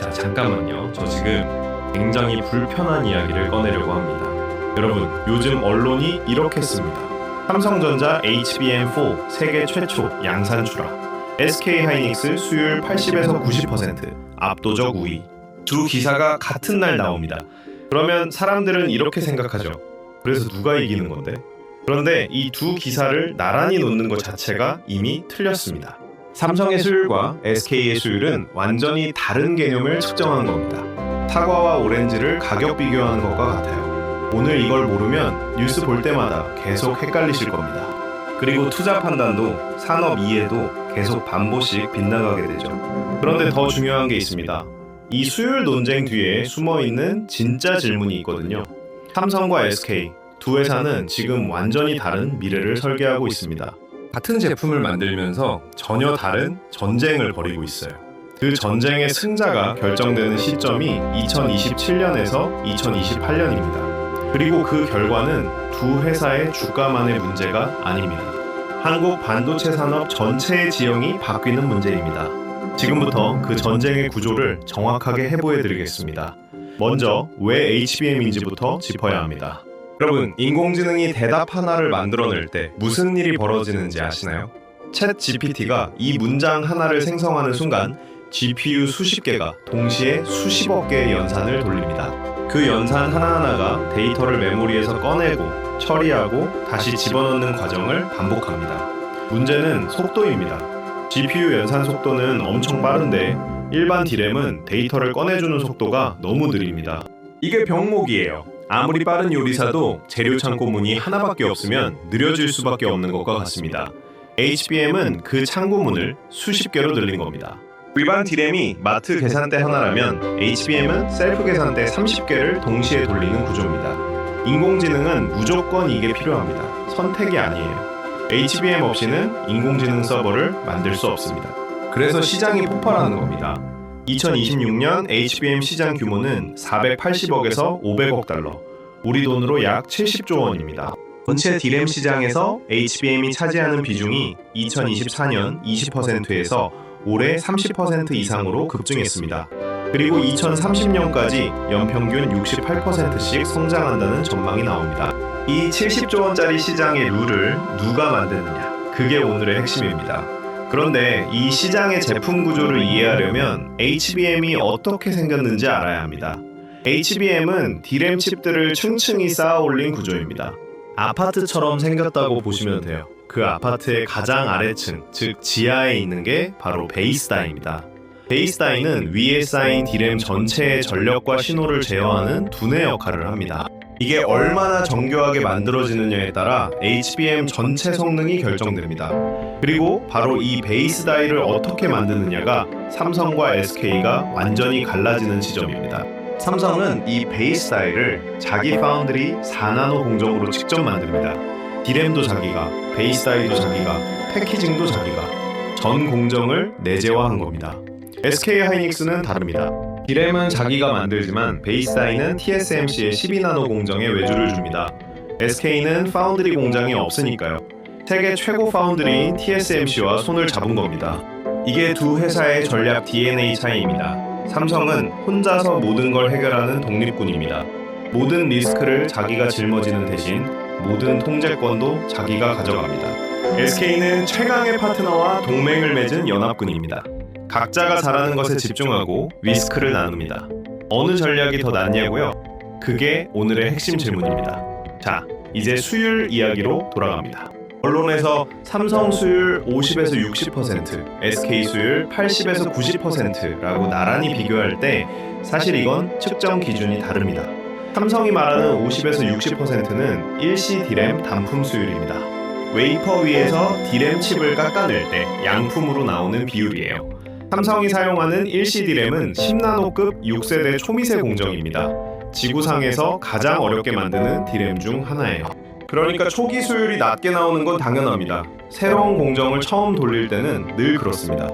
자, 잠깐만요. 저 지금 굉장히 불편한 이야기를 꺼내려고 합니다. 여러분, 요즘 언론이 이렇게 씁니다. 삼성전자 HBM4 세계 최초 양산 출하, SK하이닉스 수율 80에서 90%, 압도적 우위. 두 기사가 같은 날 나옵니다. 그러면 사람들은 이렇게 생각하죠. 그래서 누가 이기는 건데? 그런데 이 두 기사를 나란히 놓는 것 자체가 이미 틀렸습니다. 삼성의 수율과 SK의 수율은 완전히 다른 개념을 측정한 겁니다. 사과와 오렌지를 가격 비교하는 것과 같아요. 오늘 이걸 모르면 뉴스 볼 때마다 계속 헷갈리실 겁니다. 그리고 투자 판단도 산업 이해도 계속 반보씩 빗나가게 되죠. 그런데 더 중요한 게 있습니다. 이 수율 논쟁 뒤에 숨어있는 진짜 질문이 있거든요. 삼성과 SK 두 회사는 지금 완전히 다른 미래를 설계하고 있습니다. 같은 제품을 만들면서 전혀 다른 전쟁을 벌이고 있어요. 그 전쟁의 승자가 결정되는 시점이 2027년에서 2028년입니다. 그리고 그 결과는 두 회사의 주가만의 문제가 아닙니다. 한국 반도체 산업 전체의 지형이 바뀌는 문제입니다. 지금부터 그 전쟁의 구조를 정확하게 해보여드리겠습니다. 먼저 왜 HBM인지부터 짚어야 합니다. 여러분, 인공지능이 대답 하나를 만들어낼 때 무슨 일이 벌어지는지 아시나요? 챗 GPT가 이 문장 하나를 생성하는 순간 GPU 수십 개가 동시에 수십억 개의 연산을 돌립니다. 그 연산 하나하나가 데이터를 메모리에서 꺼내고 처리하고 다시 집어넣는 과정을 반복합니다. 문제는 속도입니다. GPU 연산 속도는 엄청 빠른데 일반 D램은 데이터를 꺼내주는 속도가 너무 느립니다. 이게 병목이에요. 아무리 빠른 요리사도 재료 창고 문이 하나밖에 없으면 느려질 수밖에 없는 것과 같습니다. HBM은 그 창고 문을 수십 개로 늘린 겁니다. 일반 D램이 마트 계산대 하나라면 HBM은 셀프 계산대 30개를 동시에 돌리는 구조입니다. 인공지능은 무조건 이게 필요합니다. 선택이 아니에요. HBM 없이는 인공지능 서버를 만들 수 없습니다. 그래서 시장이 폭발하는 겁니다. 2026년 HBM 시장 규모는 480억에서 500억 달러, 우리 돈으로 약 70조 원입니다. 전체 D램 시장에서 HBM이 차지하는 비중이 2024년 20%에서 올해 30% 이상으로 급증했습니다. 그리고 2030년까지 연평균 68%씩 성장한다는 전망이 나옵니다. 이 70조 원짜리 시장의 룰을 누가 만드느냐, 그게 오늘의 핵심입니다. 그런데 이 시장의 제품 구조를 이해하려면 HBM이 어떻게 생겼는지 알아야 합니다. HBM은 D램 칩들을 층층이 쌓아 올린 구조입니다. 아파트처럼 생겼다고 보시면 돼요. 그 아파트의 가장 아래층, 즉 지하에 있는 게 바로 베이스 다이입니다. 베이스 다이는 위에 쌓인 D램 전체의 전력과 신호를 제어하는 두뇌 역할을 합니다. 이게 얼마나 정교하게 만들어지느냐에 따라 HBM 전체 성능이 결정됩니다. 그리고 바로 이 베이스 다이를 어떻게 만드느냐가 삼성과 SK가 완전히 갈라지는 지점입니다. 삼성은 이 베이스 다이를 자기 파운드리 4나노 공정으로 직접 만듭니다. D램도 자기가, 베이스 다이도 자기가, 패키징도 자기가, 전 공정을 내재화한 겁니다. SK하이닉스는 다릅니다. D램은 자기가 만들지만 베이스 다이는 TSMC의 12나노 공정에 외주를 줍니다. SK는 파운드리 공장이 없으니까요. 세계 최고 파운드리인 TSMC와 손을 잡은 겁니다. 이게 두 회사의 전략 DNA 차이입니다. 삼성은 혼자서 모든 걸 해결하는 독립군입니다. 모든 리스크를 자기가 짊어지는 대신 모든 통제권도 자기가 가져갑니다. SK는 최강의 파트너와 동맹을 맺은 연합군입니다. 각자가 잘하는 것에 집중하고 리스크를 나눕니다. 어느 전략이 더 낫냐고요? 그게 오늘의 핵심 질문입니다. 자, 이제 수율 이야기로 돌아갑니다. 언론에서 삼성 수율 50에서 60%, SK 수율 80에서 90%라고 나란히 비교할 때 사실 이건 측정 기준이 다릅니다. 삼성이 말하는 50에서 60%는 일시 D램 단품 수율입니다. 웨이퍼 위에서 D램 칩을 깎아낼 때 양품으로 나오는 비율이에요. 삼성이 사용하는 일시 D램은 10나노급 6세대 초미세 공정입니다. 지구상에서 가장 어렵게 만드는 D램 중 하나예요. 그러니까 초기 수율이 낮게 나오는 건 당연합니다. 새로운 공정을 처음 돌릴 때는 늘 그렇습니다.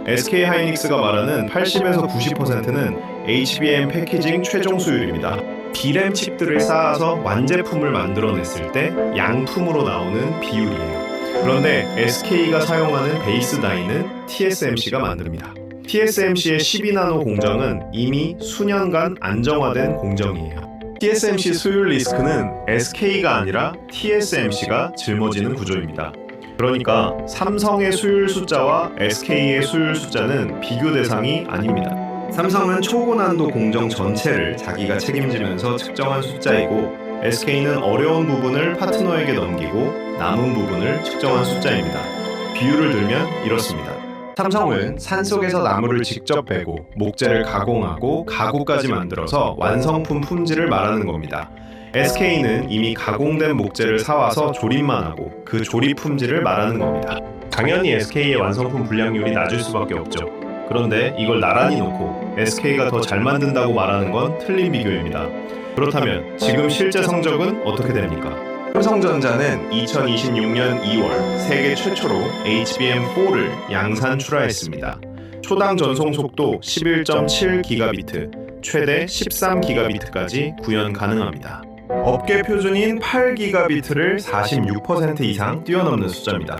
SK하이닉스가 말하는 80에서 90%는 HBM 패키징 최종 수율입니다. D램 칩들을 쌓아서 완제품을 만들어냈을 때 양품으로 나오는 비율이에요. 그런데 SK가 사용하는 베이스 다이는 TSMC가 만듭니다. TSMC의 12나노 공정은 이미 수년간 안정화된 공정이에요. TSMC 수율 리스크는 SK가 아니라 TSMC가 짊어지는 구조입니다. 그러니까 삼성의 수율 숫자와 SK의 수율 숫자는 비교 대상이 아닙니다. 삼성은 초고난도 공정 전체를 자기가 책임지면서 측정한 숫자이고 SK는 어려운 부분을 파트너에게 넘기고 남은 부분을 측정한 숫자입니다. 비유를 들면 이렇습니다. 삼성은 산속에서 나무를 직접 베고 목재를 가공하고 가구까지 만들어서 완성품 품질을 말하는 겁니다. SK는 이미 가공된 목재를 사와서 조립만 하고 그 조립 품질을 말하는 겁니다. 당연히 SK의 완성품 불량률이 낮을 수밖에 없죠. 그런데 이걸 나란히 놓고 SK가 더 잘 만든다고 말하는 건 틀린 비교입니다. 그렇다면 지금 실제 성적은 어떻게 됩니까? 삼성전자는 2026년 2월 세계 최초로 HBM4를 양산 출하했습니다. 초당 전송 속도 11.7기가비트, 최대 13기가비트까지 구현 가능합니다. 업계 표준인 8기가비트를 46% 이상 뛰어넘는 숫자입니다.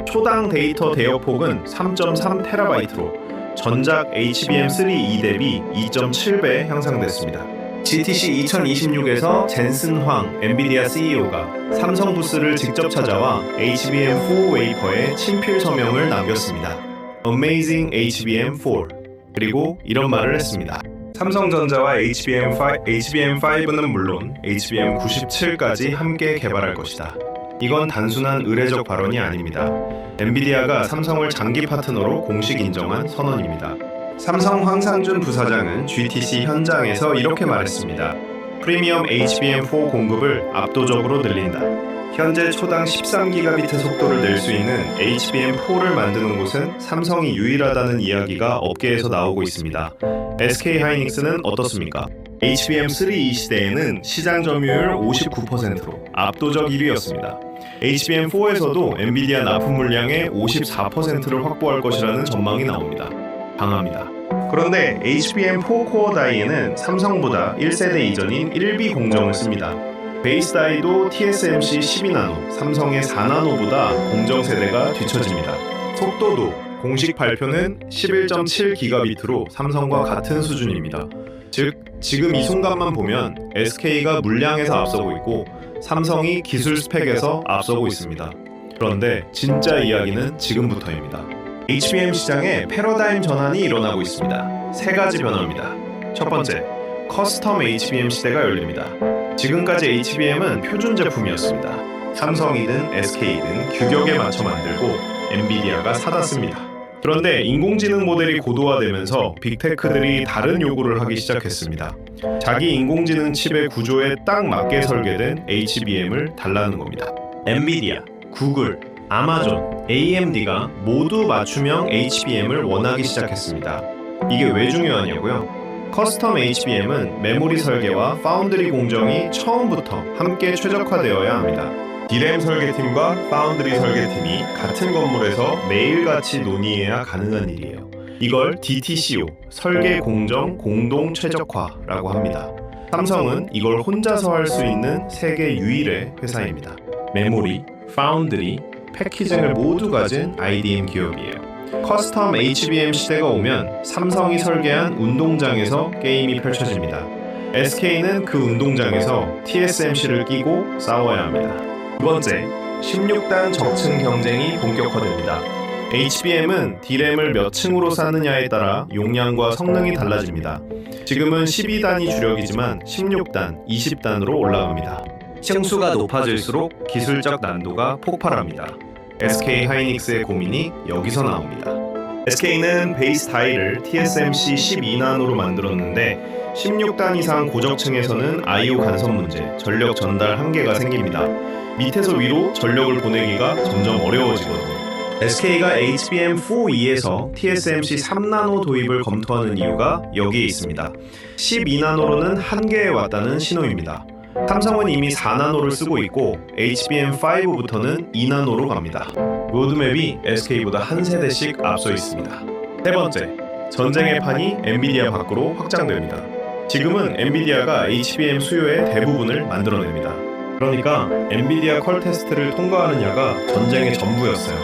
초당 데이터 대역폭은 3.3TB로 전작 HBM3E 대비 2.7배 향상됐습니다. GTC 2026에서 젠슨 황 엔비디아 CEO가 삼성 부스를 직접 찾아와 HBM4 웨이퍼에 친필 서명을 남겼습니다. Amazing HBM4. 그리고 이런 말을 했습니다. 삼성전자와 HBM5는 물론 HBM97까지 함께 개발할 것이다. 이건 단순한 의례적 발언이 아닙니다. 엔비디아가 삼성을 장기 파트너로 공식 인정한 선언입니다. 삼성 황상준 부사장은 GTC 현장에서 이렇게 말했습니다. 프리미엄 HBM4 공급을 압도적으로 늘린다. 현재 초당 13기가비트 속도를 낼 수 있는 HBM4를 만드는 곳은 삼성이 유일하다는 이야기가 업계에서 나오고 있습니다. SK하이닉스는 어떻습니까? HBM3E 시대에는 시장 점유율 59%로 압도적 1위였습니다. HBM4에서도 엔비디아 납품 물량의 54%를 확보할 것이라는 전망이 나옵니다. 강합니다. 그런데 HBM4 코어 다이에는 삼성보다 1세대 이전인 1B 공정을 씁니다. 베이스 다이도 TSMC 12나노, 삼성의 4나노보다 공정 세대가 뒤처집니다. 속도도 공식 발표는 11.7기가비트로 삼성과 같은 수준입니다. 즉, 지금 이 순간만 보면 SK가 물량에서 앞서고 있고 삼성이 기술 스펙에서 앞서고 있습니다. 그런데 진짜 이야기는 지금부터입니다. HBM 시장에 패러다임 전환이 일어나고 있습니다. 세 가지 변화입니다. 첫 번째, 커스텀 HBM 시대가 열립니다. 지금까지 HBM은 표준 제품이었습니다. 삼성이든 SK든 규격에 맞춰 만들고 엔비디아가 사다 씁니다. 그런데 인공지능 모델이 고도화되면서 빅테크들이 다른 요구를 하기 시작했습니다. 자기 인공지능 칩의 구조에 딱 맞게 설계된 HBM을 달라는 겁니다. 엔비디아, 구글, 아마존, AMD가 모두 맞춤형 HBM을 원하기 시작했습니다. 이게 왜 중요하냐고요? 커스텀 HBM은 메모리 설계와 파운드리 공정이 처음부터 함께 최적화되어야 합니다. D램 설계팀과 파운드리 설계팀이 같은 건물에서 매일같이 논의해야 가능한 일이에요. 이걸 DTCO, 설계 공정 공동 최적화라고 합니다. 삼성은 이걸 혼자서 할 수 있는 세계 유일의 회사입니다. 메모리, 파운드리, 패키징을 모두 가진 IDM 기업이에요. 커스텀 HBM 시대가 오면 삼성이 설계한 운동장에서 게임이 펼쳐집니다. SK는 그 운동장에서 TSMC를 끼고 싸워야 합니다. 두 번째, 16단 적층 경쟁이 본격화됩니다. HBM은 D램을 몇 층으로 쌓느냐에 따라 용량과 성능이 달라집니다. 지금은 12단이 주력이지만 16단, 20단으로 올라갑니다. 층수가 높아질수록 기술적 난도가 폭발합니다. SK하이닉스의 고민이 여기서 나옵니다. SK는 베이스 다이를 TSMC 12나노로 만들었는데 16단 이상 고적층에서는 I/O 간섭 문제, 전력 전달 한계가 생깁니다. 밑에서 위로 전력을 보내기가 점점 어려워지거든요. SK가 HBM4E에서 TSMC 3나노 도입을 검토하는 이유가 여기에 있습니다. 12나노로는 한계에 왔다는 신호입니다. 삼성은 이미 4나노를 쓰고 있고 HBM5부터는 2나노로 갑니다. 로드맵이 SK보다 한 세대씩 앞서 있습니다. 세 번째, 전쟁의 판이 엔비디아 밖으로 확장됩니다. 지금은 엔비디아가 HBM 수요의 대부분을 만들어냅니다. 그러니까 엔비디아 퀄 테스트를 통과하느냐가 전쟁의 전부였어요.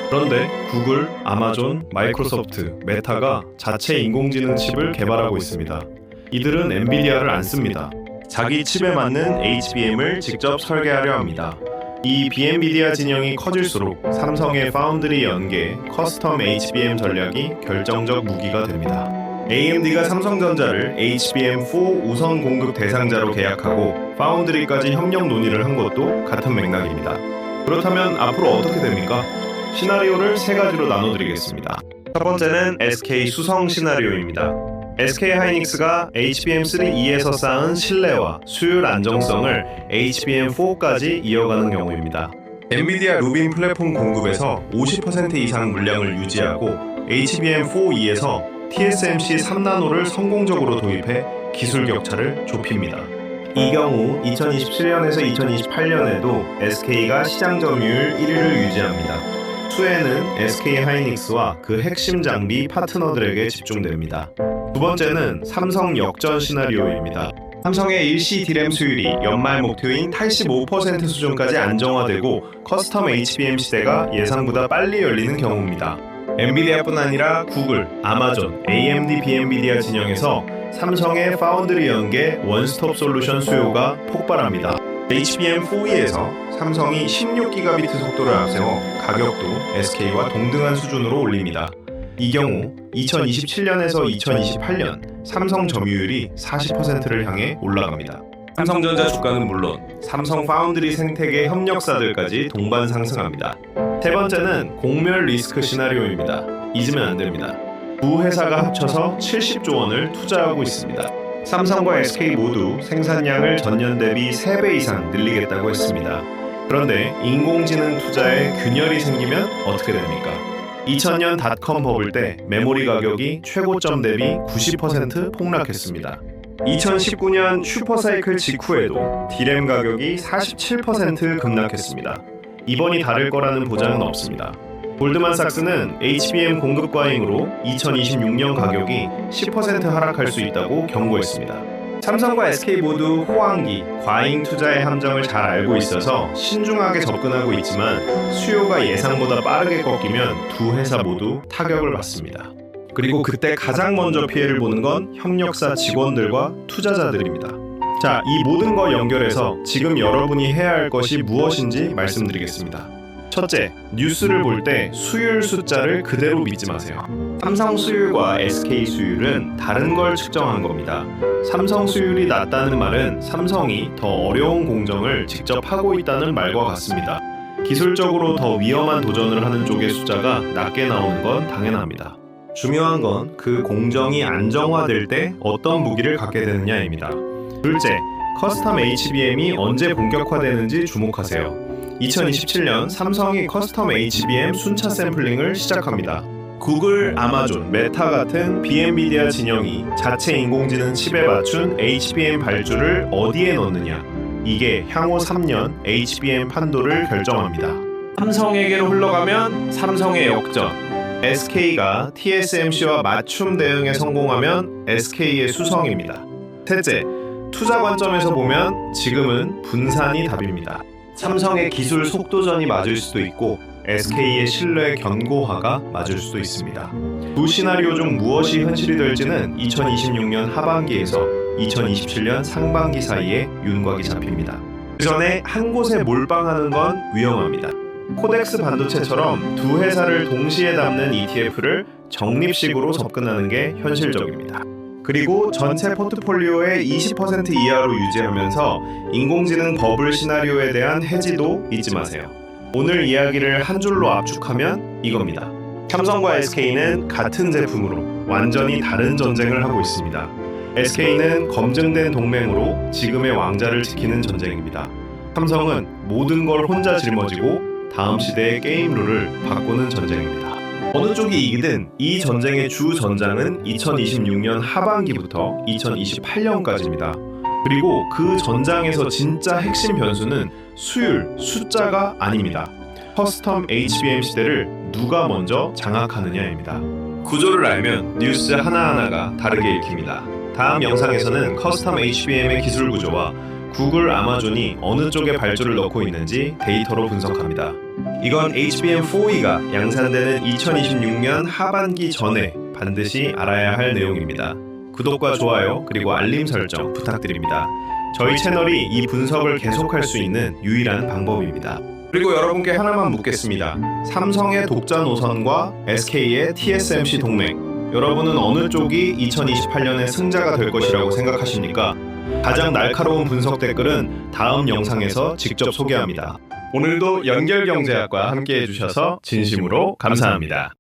그런데 구글, 아마존, 마이크로소프트, 메타가 자체 인공지능 칩을 개발하고 있습니다. 이들은 엔비디아를 안 씁니다. 자기 칩에 맞는 HBM을 직접 설계하려 합니다. 이 비엔비디아 진영이 커질수록 삼성의 파운드리 연계, 커스텀 HBM 전략이 결정적 무기가 됩니다. AMD가 삼성전자를 HBM4 우선 공급 대상자로 계약하고 파운드리까지 협력 논의를 한 것도 같은 맥락입니다. 그렇다면 앞으로 어떻게 됩니까? 시나리오를 세 가지로 나눠드리겠습니다. 첫 번째는 SK 수성 시나리오입니다. SK 하이닉스가 HBM3E에서 쌓은 신뢰와 수율 안정성을 HBM4까지 이어가는 경우입니다. 엔비디아 루빈 플랫폼 공급에서 50% 이상 물량을 유지하고 HBM4E에서 TSMC 3나노를 성공적으로 도입해 기술 격차를 좁힙니다. 이 경우 2027년에서 2028년에도 SK가 시장 점유율 1위를 유지합니다. 수혜는 SK 하이닉스와 그 핵심 장비 파트너들에게 집중됩니다. 두 번째는 삼성 역전 시나리오입니다. 삼성의 일시 디램 수율이 연말 목표인 85% 수준까지 안정화되고 커스텀 HBM 시대가 예상보다 빨리 열리는 경우입니다. 엔비디아뿐 아니라 구글, 아마존, AMD 비엔비디아 진영에서 삼성의 파운드리 연계 원스톱 솔루션 수요가 폭발합니다. HBM4E에서 삼성이 16GB 속도를 앞세워 가격도 SK와 동등한 수준으로 올립니다. 이 경우 2027년에서 2028년 삼성 점유율이 40%를 향해 올라갑니다. 삼성전자 주가는 물론 삼성 파운드리 생태계 협력사들까지 동반 상승합니다. 세 번째는 공멸 리스크 시나리오입니다. 잊으면 안 됩니다. 두 회사가 합쳐서 70조 원을 투자하고 있습니다. 삼성과 SK 모두 생산량을 전년 대비 3배 이상 늘리겠다고 했습니다. 그런데 인공지능 투자에 균열이 생기면 어떻게 됩니까? 2000년 닷컴 버블 때 메모리 가격이 최고점 대비 90% 폭락했습니다. 2019년 슈퍼사이클 직후에도 디램 가격이 47% 급락했습니다. 이번이 다를 거라는 보장은 없습니다. 골드만삭스는 HBM 공급 과잉으로 2026년 가격이 10% 하락할 수 있다고 경고했습니다. 삼성과 SK 모두 호황기, 과잉 투자의 함정을 잘 알고 있어서 신중하게 접근하고 있지만 수요가 예상보다 빠르게 꺾이면 두 회사 모두 타격을 받습니다. 그리고 그때 가장 먼저 피해를 보는 건 협력사 직원들과 투자자들입니다. 자, 이 모든 거 연결해서 지금 여러분이 해야 할 것이 무엇인지 말씀드리겠습니다. 첫째, 뉴스를 볼 때 수율 숫자를 그대로 믿지 마세요. 삼성 수율과 SK 수율은 다른 걸 측정한 겁니다. 삼성 수율이 낮다는 말은 삼성이 더 어려운 공정을 직접 하고 있다는 말과 같습니다. 기술적으로 더 위험한 도전을 하는 쪽의 숫자가 낮게 나오는 건 당연합니다. 중요한 건 그 공정이 안정화될 때 어떤 무기를 갖게 되느냐입니다. 둘째, 커스텀 HBM이 언제 본격화되는지 주목하세요. 2027년 삼성이 커스텀 HBM 순차 샘플링을 시작합니다. 구글, 아마존, 메타 같은 비엔비디아 진영이 자체 인공지능 칩에 맞춘 HBM 발주를 어디에 넣느냐, 이게 향후 3년 HBM 판도를 결정합니다. 삼성에게로 흘러가면 삼성의 역전, SK가 TSMC와 맞춤 대응에 성공하면 SK의 수성입니다. 셋째, 투자 관점에서 보면 지금은 분산이 답입니다. 삼성의 기술 속도전이 맞을 수도 있고 SK의 신뢰 견고화가 맞을 수도 있습니다. 두 시나리오 중 무엇이 현실이 될지는 2026년 하반기에서 2027년 상반기 사이에 윤곽이 잡힙니다. 그 전에 한 곳에 몰빵하는 건 위험합니다. 코덱스 반도체처럼 두 회사를 동시에 담는 ETF를 적립식으로 접근하는 게 현실적입니다. 그리고 전체 포트폴리오의 20% 이하로 유지하면서 인공지능 버블 시나리오에 대한 해지도 잊지 마세요. 오늘 이야기를 한 줄로 압축하면 이겁니다. 삼성과 SK는 같은 제품으로 완전히 다른 전쟁을 하고 있습니다. SK는 검증된 동맹으로 지금의 왕자를 지키는 전쟁입니다. 삼성은 모든 걸 혼자 짊어지고 다음 시대의 게임 룰을 바꾸는 전쟁입니다. 어느 쪽이 이기든 이 전쟁의 주 전장은 2026년 하반기부터 2028년까지입니다. 그리고 그 전장에서 진짜 핵심 변수는 수율, 숫자가 아닙니다. 커스텀 HBM 시대를 누가 먼저 장악하느냐입니다. 구조를 알면 뉴스 하나하나가 다르게 읽힙니다. 다음 영상에서는 커스텀 HBM의 기술 구조와 구글, 아마존이 어느 쪽에 발주를 넣고 있는지 데이터로 분석합니다. 이건 HBM4E가 양산되는 2026년 하반기 전에 반드시 알아야 할 내용입니다. 구독과 좋아요 그리고 알림 설정 부탁드립니다. 저희 채널이 이 분석을 계속할 수 있는 유일한 방법입니다. 그리고 여러분께 하나만 묻겠습니다. 삼성의 독자 노선과 SK의 TSMC 동맹, 여러분은 어느 쪽이 2028년의 승자가 될 것이라고 생각하십니까? 가장 날카로운 분석 댓글은 다음 영상에서 직접 소개합니다. 오늘도 연결경제학과 함께 해주셔서 진심으로 감사합니다.